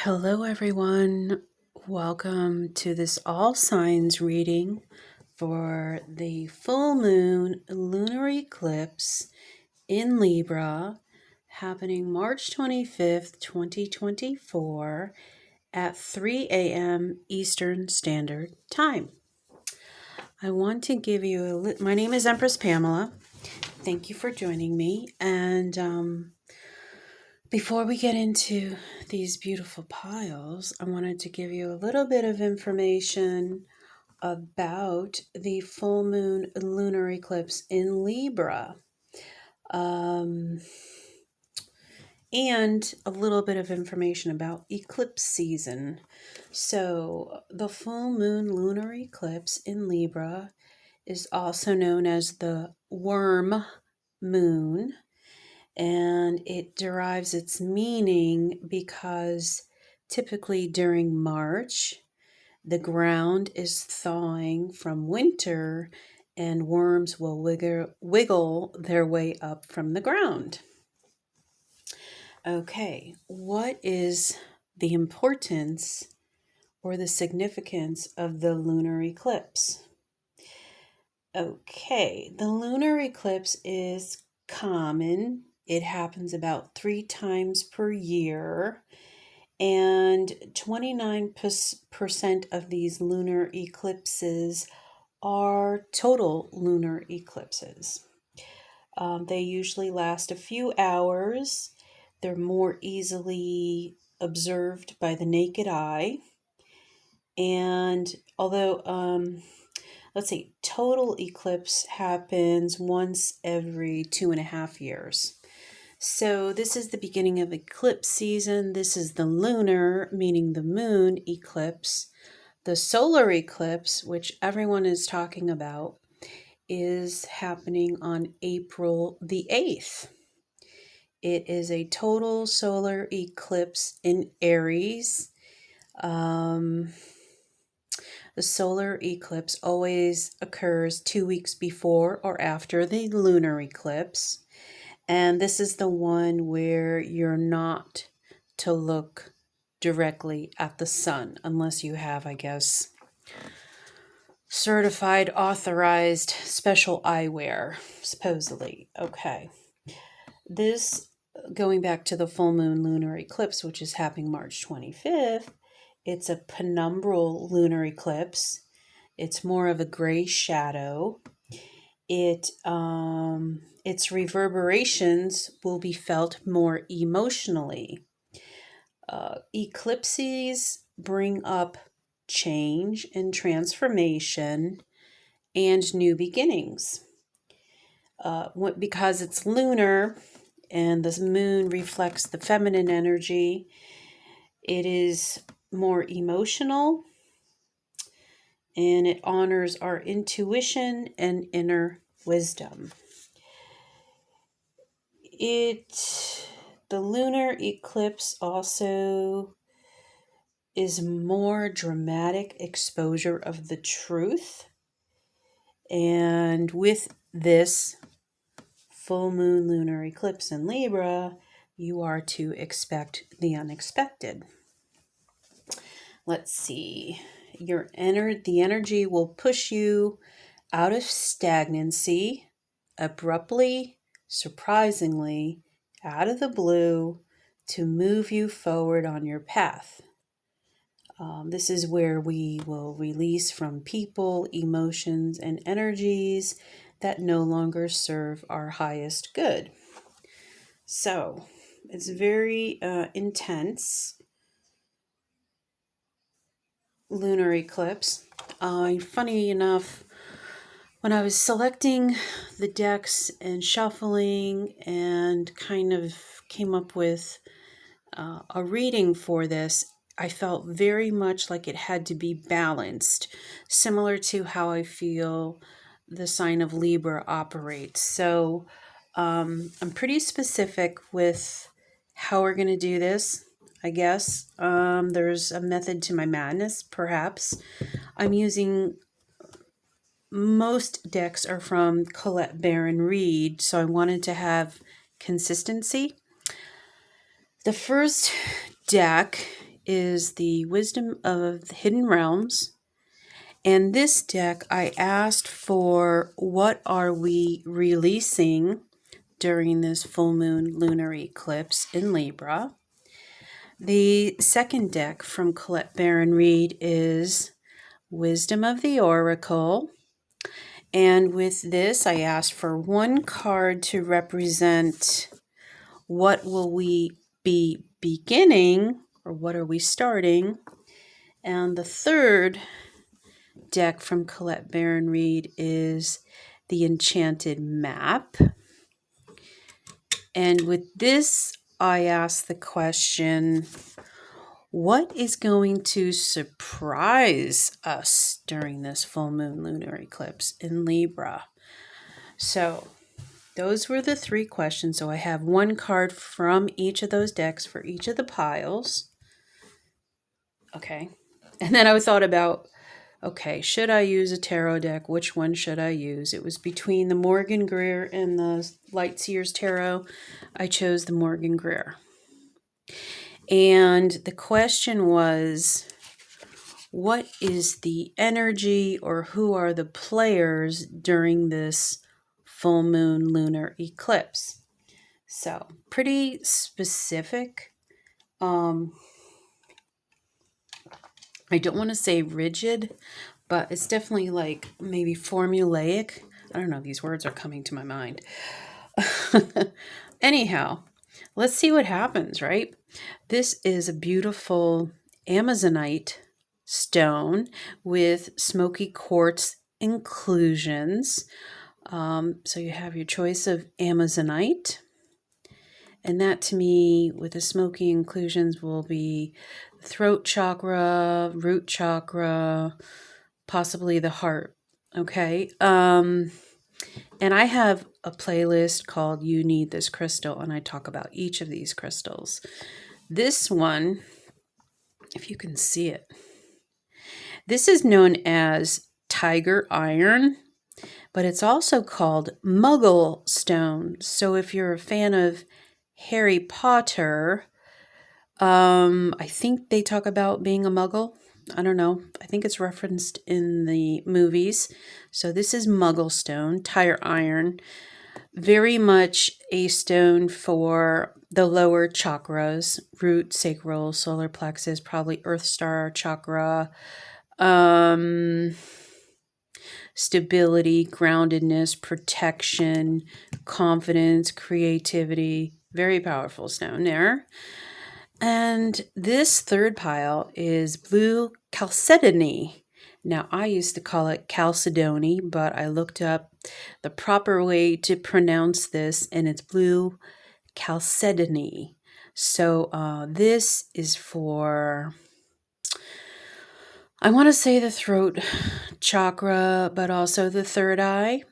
Hello, everyone. Welcome to this all signs reading for the full moon lunar eclipse in Libra happening March 25th, 2024 at 3 a.m. Eastern Standard Time. I want to give you my name is Empress Pamela. Thank you for joining me. And before we get into these beautiful piles, I wanted to give you a little bit of information about the full moon lunar eclipse in Libra. And a little bit of information about eclipse season. So, the full moon lunar eclipse in Libra is also known as the worm moon. And it derives its meaning because typically during March, the ground is thawing from winter and worms will wiggle their way up from the ground. Okay, what is the importance or the significance of the lunar eclipse? Okay, the lunar eclipse is common. It happens about 3 times per year, and 29% of these lunar eclipses are total lunar eclipses. They usually last a few hours. They're more easily observed by the naked eye. And although, let's see, total eclipse happens once every 2.5 years. So this is the beginning of eclipse season. This is the lunar, meaning the moon eclipse. The solar eclipse, which everyone is talking about, is happening on April the 8th. It is a total solar eclipse in Aries. The solar eclipse always occurs 2 weeks before or after the lunar eclipse. And this is the one where you're not to look directly at the sun unless you have, I guess, certified, authorized special eyewear, supposedly. Okay. This, going back to the full moon lunar eclipse, which is happening March 25th, it's a penumbral lunar eclipse. It's more of a gray shadow. Its reverberations will be felt more emotionally. Eclipses bring up change and transformation and new beginnings. Because it's lunar and the moon reflects the feminine energy, it is more emotional and it honors our intuition and inner wisdom. The lunar eclipse also is more dramatic exposure of the truth. And with this full moon lunar eclipse in Libra, you are to expect the unexpected. Let's see. The energy will push you out of stagnancy abruptly, surprisingly, out of the blue, to move you forward on your path. This is where we will release from people, emotions, and energies that no longer serve our highest good. So, it's very intense lunar eclipse. Funny enough, when I was selecting the decks and shuffling and kind of came up with a reading for this, I felt very much like it had to be balanced, similar to how I feel the sign of Libra operates. So I'm pretty specific with how we're going to do this, I guess. There's a method to my madness, perhaps. Most decks are from Colette Baron Reed, so I wanted to have consistency. The first deck is the Wisdom of the Hidden Realms. And this deck, I asked for what are we releasing during this full moon lunar eclipse in Libra. The second deck from Colette Baron Reed is Wisdom of the Oracle. And with this, I asked for one card to represent what will we be beginning, or what are we starting. And the third deck from Colette Baron Reed is the Enchanted Map. And with this, I asked the question, what is going to surprise us during this full moon lunar eclipse in Libra? So those were the three questions. So I have one card from each of those decks for each of the piles. Okay. And then I thought about, okay, should I use a tarot deck? Which one should I use? It was between the Morgan Greer and the Lightseers Tarot. I chose the Morgan Greer. And the question was, what is the energy, or who are the players during this full moon lunar eclipse? So pretty specific. I don't want to say rigid, but it's definitely like maybe formulaic. I don't know, these words are coming to my mind. Anyhow, let's see what happens, right? This is a beautiful Amazonite stone with smoky quartz inclusions. So you have your choice of Amazonite. And that to me, with the smoky inclusions, will be throat chakra, root chakra, possibly the heart. Okay. And I have a playlist called You Need This Crystal, and I talk about each of these crystals. This one, if you can see it, this is known as tiger iron, but it's also called Muggle stone. So if you're a fan of Harry Potter, I think they talk about being a Muggle. I don't know. I think it's referenced in the movies. So this is Muggle stone, tiger iron. Very much a stone for the lower chakras, root, sacral, solar plexus, probably earth star chakra, stability, groundedness, protection, confidence, creativity. Very powerful stone there. And this third pile is blue Chalcedony. Now, I used to call it Chalcedony, but I looked up the proper way to pronounce this, and it's blue Chalcedony. So this is for, I want to say the throat chakra, but also the third eye.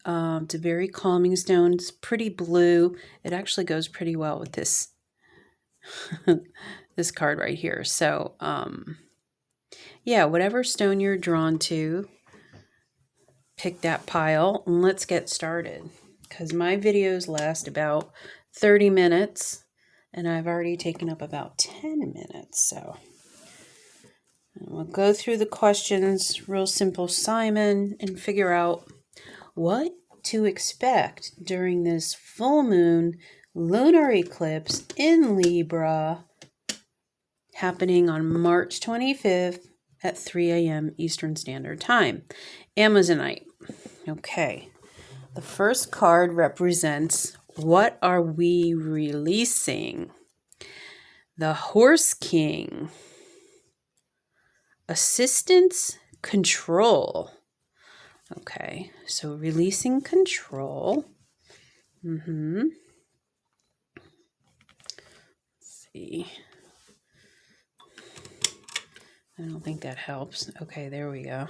It's a very calming stone. It's pretty blue. It actually goes pretty well with this this card right here. So yeah, whatever stone you're drawn to, pick that pile and let's get started, because my videos last about 30 minutes and I've already taken up about 10 minutes. So we'll go through the questions, real simple Simon, and figure out what to expect during this full moon lunar eclipse in Libra, happening on March 25th at 3 a.m. Eastern Standard Time. Amazonite. Okay. The first card represents, what are we releasing? The Horse King. Assistance, control. Okay, so releasing control. Let's see. I don't think that helps. Okay, there we go.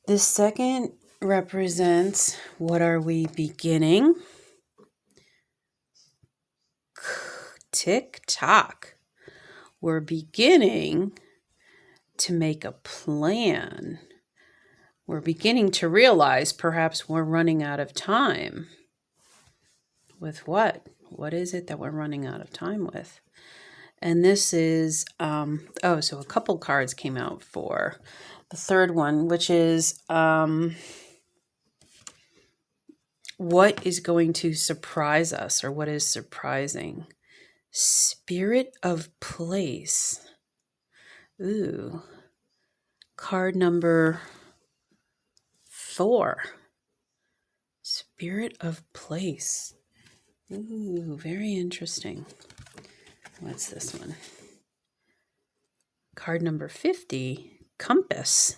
The second represents, what are we beginning? Tick tock. We're beginning to make a plan. We're beginning to realize perhaps we're running out of time. With what? What is it that we're running out of time with? And this is, so a couple cards came out for the third one, which is what is going to surprise us, or what is surprising? Spirit of place. Ooh. Card number 4. Spirit of place. Ooh, very interesting. What's this one? Card number 50. Compass.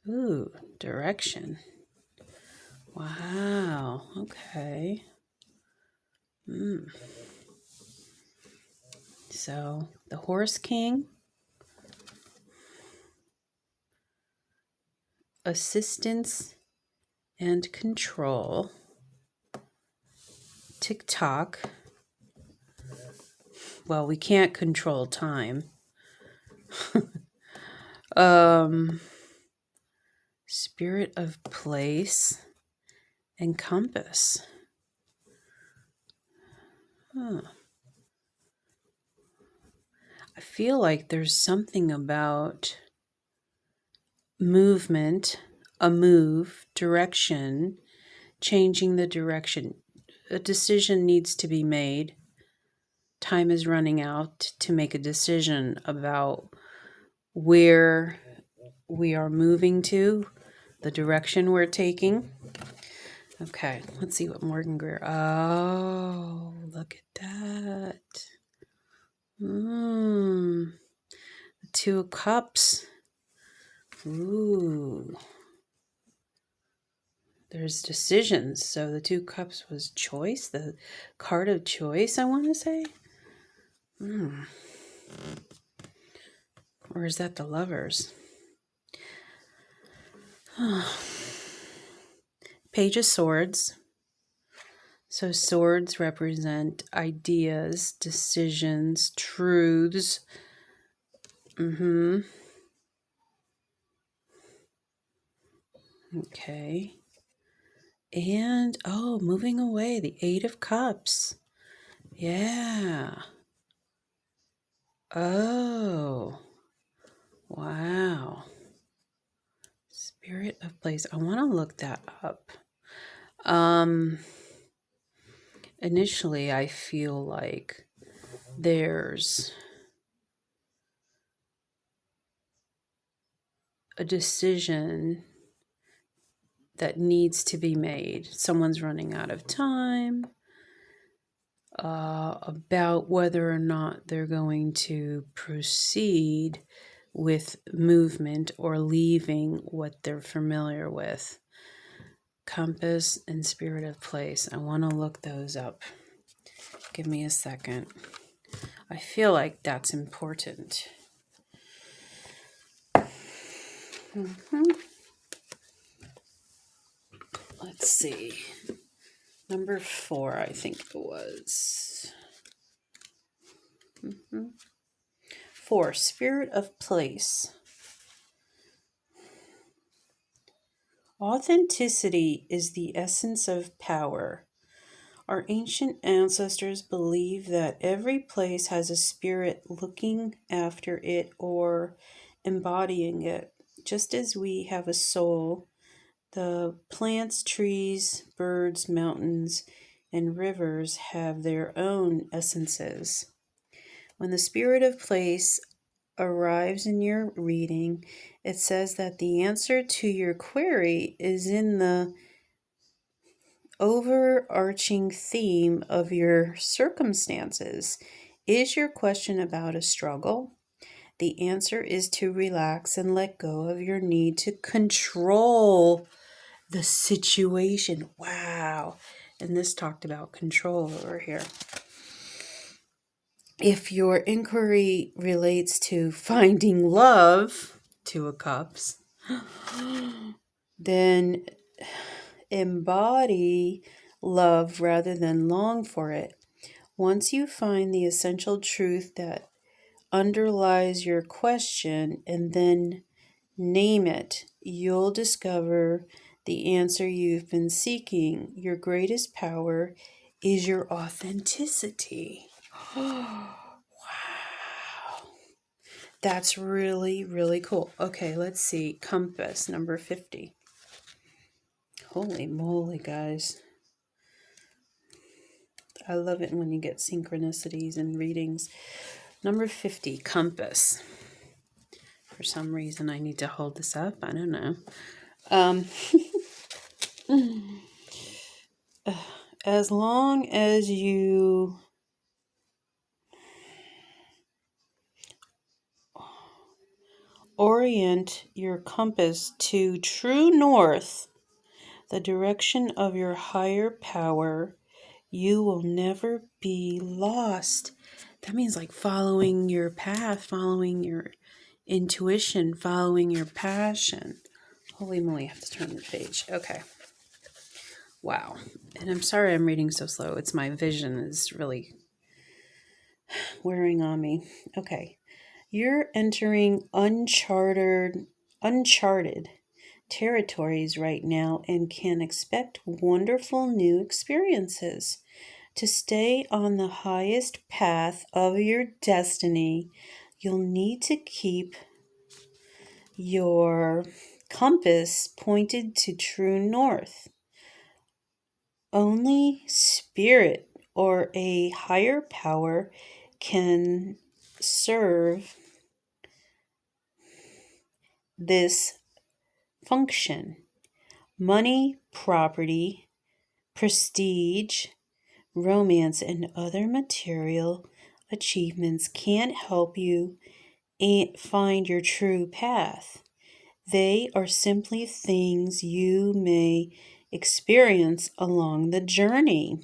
Ooh, direction. Wow, okay. So, the Horse King. Assistance and control. Tick-tock. Well, we can't control time. Spirit of place and compass. I feel like there's something about movement, a move, direction, changing the direction. A decision needs to be made. Time is running out to make a decision about where we are moving to, the direction we're taking. Okay, let's see what Morgan Greer. Oh, look at that. The 2 of Cups. Ooh. There's decisions. So the 2 Cups was choice, the card of choice, I want to say. Or is that the Lovers? Page of Swords. So swords represent ideas, decisions, truths. Okay. And, moving away, the 8 of Cups. Yeah. Oh. Wow. Spirit of place. I want to look that up. Initially, I feel like there's a decision that needs to be made. Someone's running out of time, about whether or not they're going to proceed with movement or leaving what they're familiar with. Compass and Spirit of place. I want to look those up. Give me a second. I feel like that's important. Let's see. Number 4, I think it was. 4, Spirit of place. Authenticity is the essence of power. Our ancient ancestors believed that every place has a spirit looking after it or embodying it. Just as we have a soul, the plants, trees, birds, mountains, and rivers have their own essences. When the Spirit of place arrives in your reading, it says that the answer to your query is in the overarching theme of your circumstances. Is your question about a struggle? The answer is to relax and let go of your need to control the situation. Wow. And this talked about control over here. If your inquiry relates to finding love, 2 of Cups, then embody love rather than long for it. Once you find the essential truth that underlies your question and then name it, you'll discover the answer you've been seeking. Your greatest power is your authenticity. Wow. That's really, really cool. Okay, let's see. Compass, number 50. Holy moly, guys. I love it when you get synchronicities and readings. Number 50, compass. For some reason, I need to hold this up. I don't know. As long as you orient your compass to true north, the direction of your higher power, you will never be lost. That means like following your path, following your intuition, following your passion. Holy moly, I have to turn the page. Okay. Wow. And I'm sorry I'm reading so slow. It's my vision is really wearing on me. Okay. You're entering uncharted territories right now and can expect wonderful new experiences. To stay on the highest path of your destiny, you'll need to keep your compass pointed to true north. Only spirit or a higher power can serve this function. Money, property, prestige, romance, and other material achievements can't help you find your true path. They are simply things you may experience along the journey.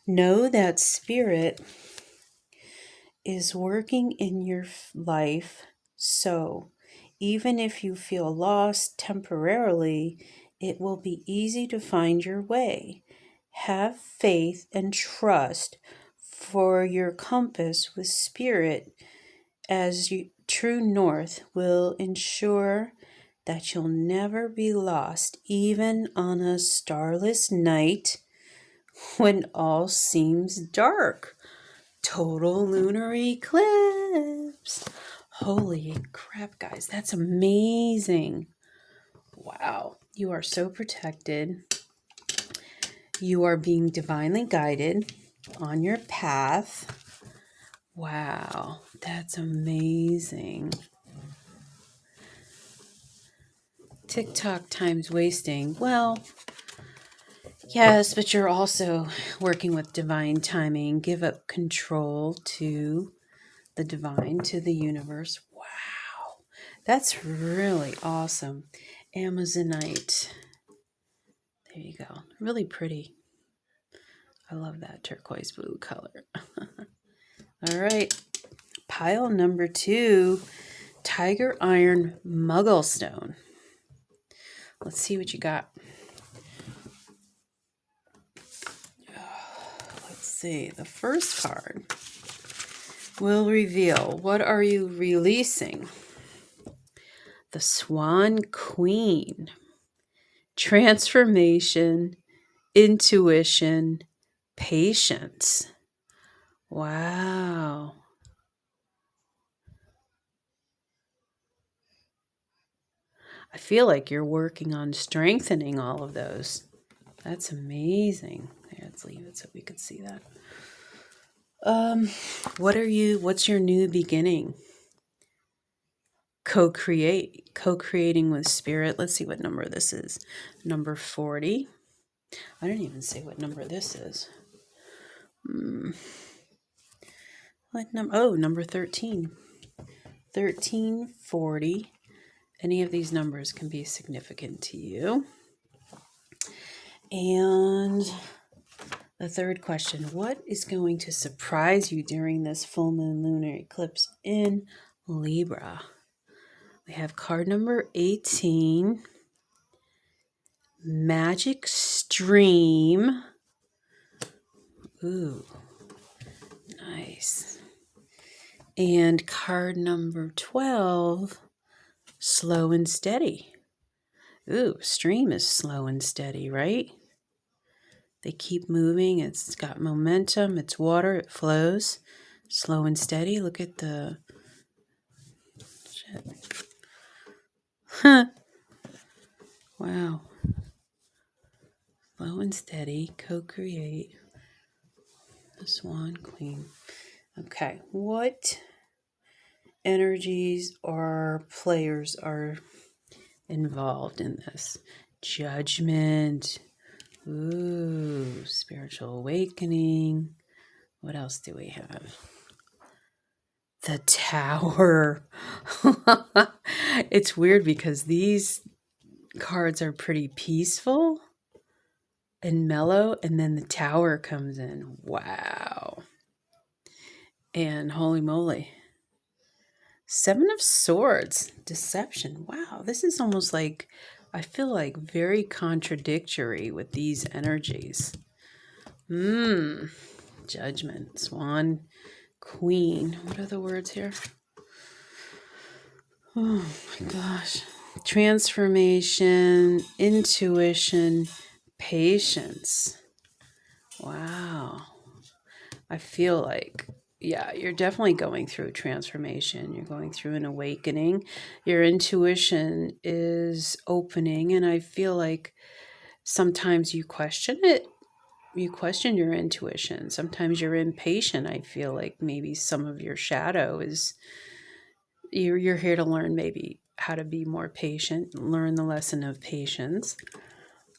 Know that spirit is working in your life, so even if you feel lost temporarily, it will be easy to find your way. Have faith and trust for your compass with spirit as true north will ensure that you'll never be lost, even on a starless night when all seems dark. Total lunar eclipse. Holy crap, guys. That's amazing. Wow. You are so protected. You are being divinely guided on your path. Wow. That's amazing. TikTok time's wasting. Well, yes, but you're also working with divine timing. Give up control to the divine, to the universe. Wow. That's really awesome. Amazonite. There you go. Really pretty. I love that turquoise blue color. All right. Pile number 2, Tiger Iron Muggle Stone. Let's see what you got. Let's see. The first card will reveal, what are you releasing? The Swan Queen. Transformation, intuition, patience. Wow. I feel like you're working on strengthening all of those. That's amazing. Here, let's leave it so we could see that. What's your new beginning? Co-creating with spirit. Let's see what number this is. Number 40. I didn't even say what number this is. Number 13. 1340. Any of these numbers can be significant to you. And the third question, what is going to surprise you during this full moon lunar eclipse in Libra? We have card number 18, Magic Stream. Ooh, nice. And card number 12, Slow and Steady. Ooh, stream is slow and steady, right? They keep moving. It's got momentum. It's water. It flows slow and steady. Look at the shit. Huh. Wow. Slow and steady. Co-create. The Swan Queen. Okay. What energies or players are involved in this? Judgment. Ooh, spiritual awakening. What else do we have? The Tower. It's weird because these cards are pretty peaceful and mellow, and then the Tower comes in. Wow. And holy moly. Seven of Swords. Deception. Wow, this is almost like, I feel like very contradictory with these energies. Judgment. Swan Queen. What are the words here? Oh my gosh. Transformation, intuition, patience. Wow. I feel like, yeah, you're definitely going through a transformation. You're going through an awakening. Your intuition is opening, and I feel like sometimes you question it. You question your intuition. Sometimes you're impatient. I feel like maybe some of your shadow is, you're here to learn maybe how to be more patient, learn the lesson of patience,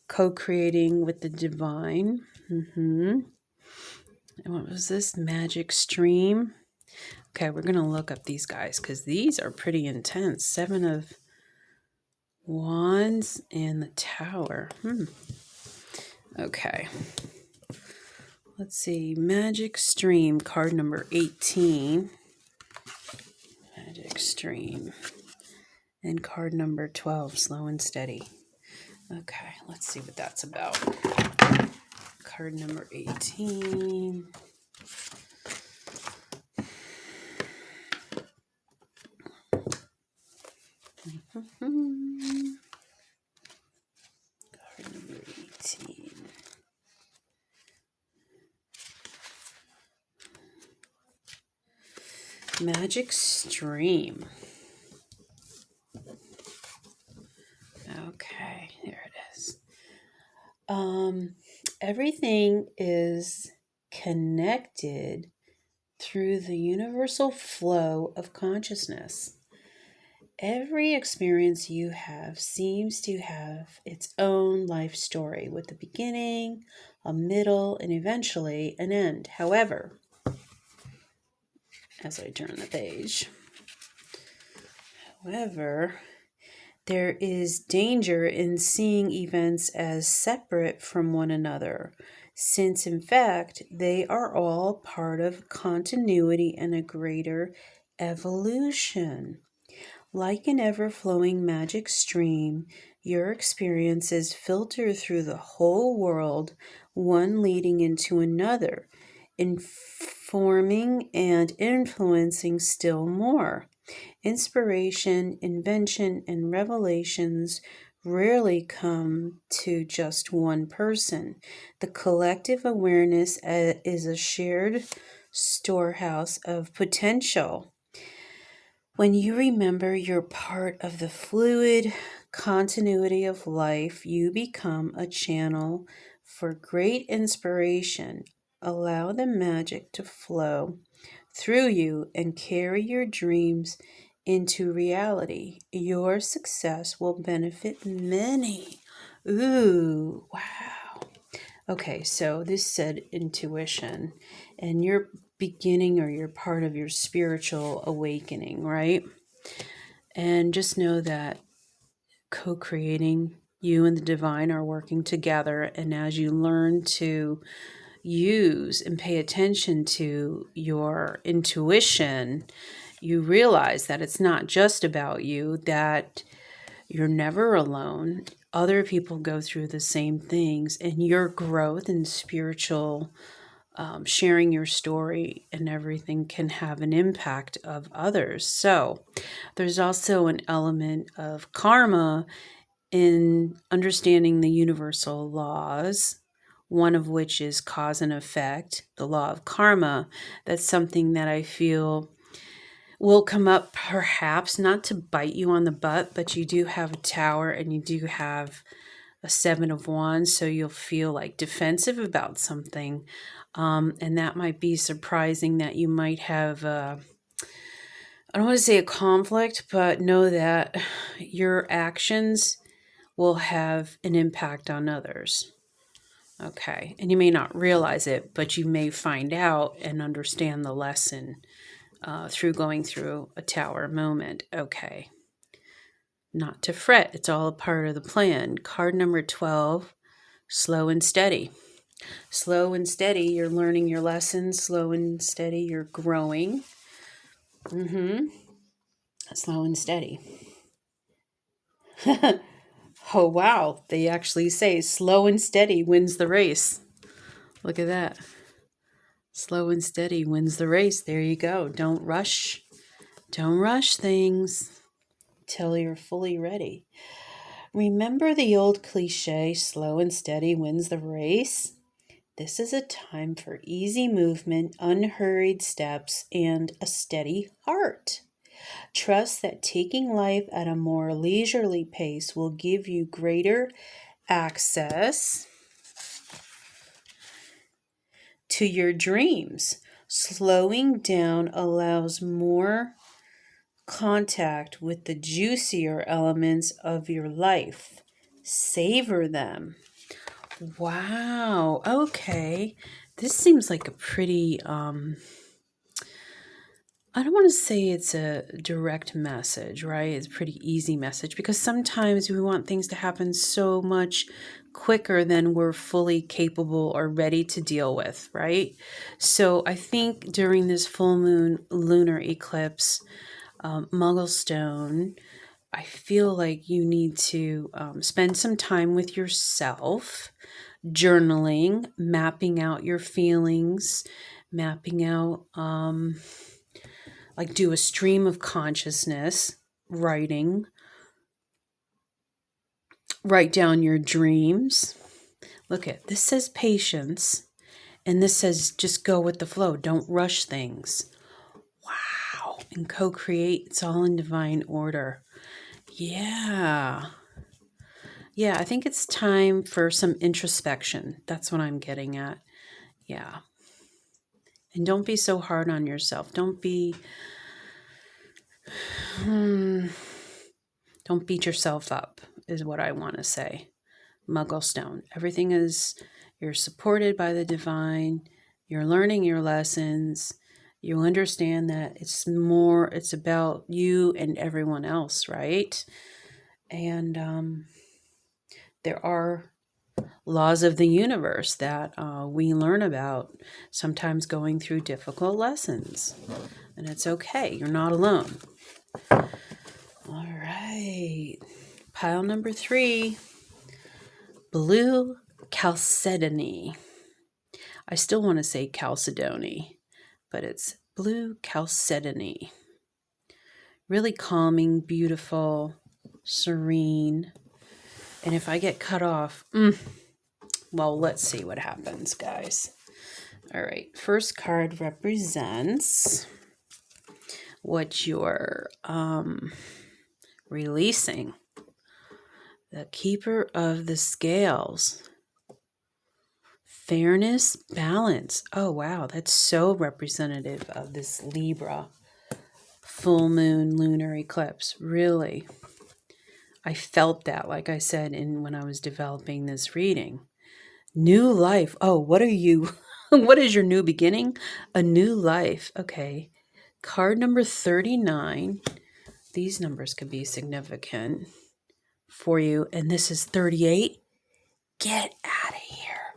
co-creating with the divine. And what was this? Magic stream. Okay, we're going to look up these guys because these are pretty intense. Seven of Wands and the Tower. Okay. Let's see. Magic stream, card number 18. Magic stream. And card number 12, slow and steady. Okay, let's see what that's about. Card number 18. Card number 18. Magic stream. Okay, there it is. Everything is connected through the universal flow of consciousness. Every experience you have seems to have its own life story with a beginning, a middle, and eventually an end. However, as I turn the page, there is danger in seeing events as separate from one another, since in fact they are all part of continuity and a greater evolution. Like an ever-flowing magic stream, your experiences filter through the whole world, one leading into another, informing and influencing still more. Inspiration, invention, and revelations rarely come to just one person. The collective awareness is a shared storehouse of potential. When you remember you're part of the fluid continuity of life, you become a channel for great inspiration. Allow the magic to flow through you and carry your dreams into reality. Your success will benefit many. Ooh, wow. Okay, so this said intuition, and you're beginning or you're part of your spiritual awakening, right? And just know that co-creating, you and the divine are working together, and as you learn to use and pay attention to your intuition, you realize that it's not just about you, that you're never alone. Other people go through the same things, and your growth and spiritual sharing your story and everything can have an impact of others. So there's also an element of karma in understanding the universal laws one of which is cause and effect, the law of karma. That's something that I feel will come up, perhaps not to bite you on the butt, but you do have a Tower and you do have a Seven of Wands, so you'll feel like defensive about something. And that might be surprising that you might have, I don't want to say a conflict, but know that your actions will have an impact on others. Okay. And you may not realize it, but you may find out and understand the lesson through going through a Tower moment. Okay. Not to fret. It's all a part of the plan. Card number 12, slow and steady. Slow and steady, you're learning your lessons. Slow and steady, you're growing. Slow and steady. Oh, wow. They actually say slow and steady wins the race. Look at that. Slow and steady wins the race. There you go. Don't rush. Don't rush things till you're fully ready. Remember the old cliche, slow and steady wins the race? This is a time for easy movement, unhurried steps, and a steady heart. Trust that taking life at a more leisurely pace will give you greater access to your dreams. Slowing down allows more contact with the juicier elements of your life. Savor them. Wow. Okay. This seems like a pretty, I don't want to say it's a direct message, right? It's a pretty easy message because sometimes we want things to happen so much quicker than we're fully capable or ready to deal with, right? So I think during this full moon lunar eclipse, Muggle stone, I feel like you need to spend some time with yourself, journaling, mapping out your feelings, mapping out, like do a stream of consciousness, writing, write down your dreams. Look at this says patience, and this says just go with the flow. Don't rush things. Wow. And co-create. It's all in divine order. Yeah. Yeah, I think it's time for some introspection. That's what I'm getting at. Yeah. And don't be so hard on yourself. Don't beat yourself up, is what I want to say. Muggle stone. Everything is, you're supported by the divine. You're learning your lessons. You understand that it's about you and everyone else, right? And there are laws of the universe that we learn about, sometimes going through difficult lessons. And it's okay. You're not alone. All right. Pile number 3. Blue Chalcedony. I still want to say Chalcedony, but it's blue Chalcedony. Really calming, beautiful, serene. And if I get cut off, well, let's see what happens, guys. All right. First card represents what you're releasing. The Keeper of the Scales. Fairness, balance. Oh, wow. That's so representative of this Libra full moon lunar eclipse. Really. I felt that, like I said, when I was developing this reading. New life. Oh, what are you? What is your new beginning? A new life. Okay. Card number 39. These numbers could be significant for you. And this is 38. Get out of here.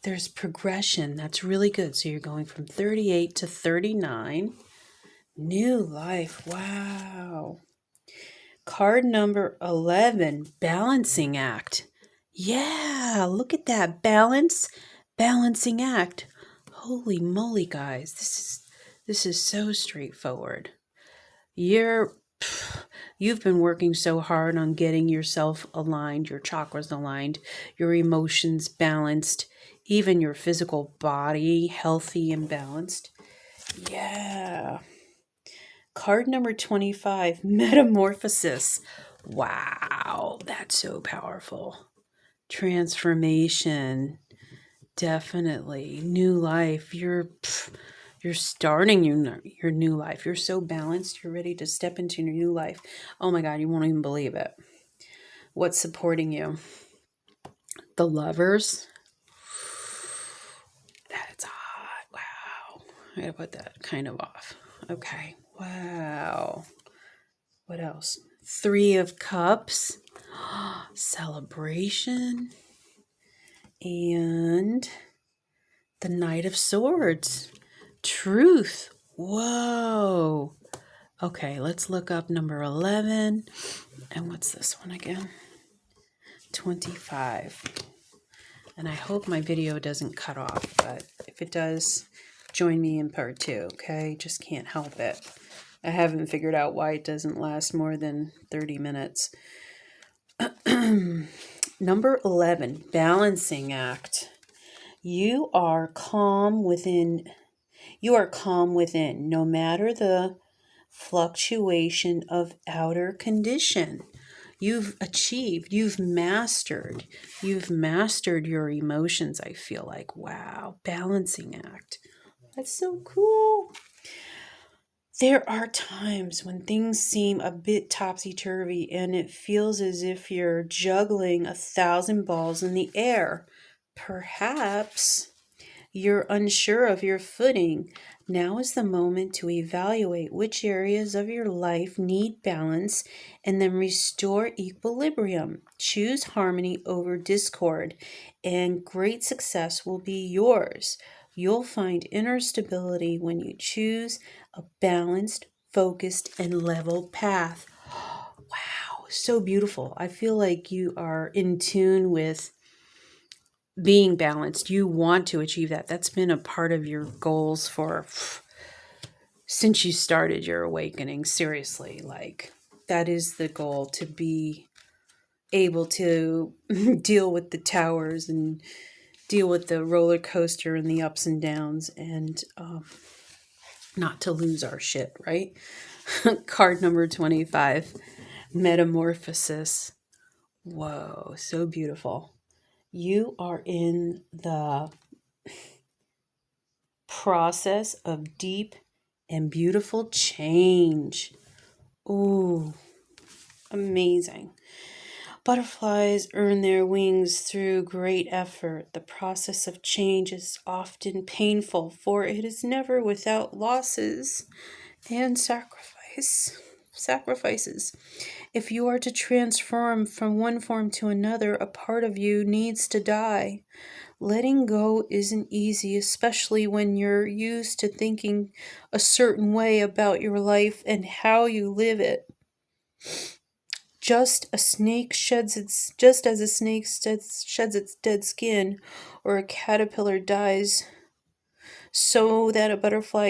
There's progression. That's really good. So you're going from 38 to 39. New life. Wow. Card number 11. Balancing act. Yeah, look at that. Balancing act. Holy moly, guys. This is so straightforward. You've been working so hard on getting yourself aligned, your chakras aligned, your emotions balanced, even your physical body healthy and balanced. Yeah. Card number 25, Metamorphosis. Wow, that's so powerful. Transformation. Definitely. New life. You're starting your new life. You're so balanced. You're ready to step into your new life. Oh my God, you won't even believe it. What's supporting you? The Lovers. That's hot. Wow. I gotta put that kind of off. Okay. Wow. What else? Three of Cups. Celebration. And the Knight of Swords. Truth. Whoa. Okay, let's look up number 11. And what's this one again? 25. And I hope my video doesn't cut off, but if it does, join me in part 2, okay? Just can't help it. I haven't figured out why it doesn't last more than 30 minutes. Number 11, Balancing Act. You are calm within. You are calm within, no matter the fluctuation of outer condition. You've achieved, you've mastered your emotions, I feel like. Wow, balancing act. That's so cool. There are times when things seem a bit topsy-turvy and it feels as if you're juggling 1,000 balls in the air. Perhaps you're unsure of your footing. Now is the moment to evaluate which areas of your life need balance and then restore equilibrium. Choose harmony over discord, and great success will be yours. You'll find inner stability when you choose a balanced, focused, and level path. Wow, so beautiful. I feel like you are in tune with being balanced. You want to achieve that. That's been a part of your goals since you started your awakening. Seriously, like that is the goal, to be able to deal with the towers and deal with the roller coaster and the ups and downs, and not to lose our shit, right? Card number 25, Metamorphosis. Whoa, so beautiful. You are in the process of deep and beautiful change. Ooh, amazing. Butterflies earn their wings through great effort. The process of change is often painful, for it is never without losses and sacrifices. If you are to transform from one form to another, a part of you needs to die. Letting go isn't easy, especially when you're used to thinking a certain way about your life and how you live it. Just as a snake sheds its dead skin, or a caterpillar dies, so that a butterfly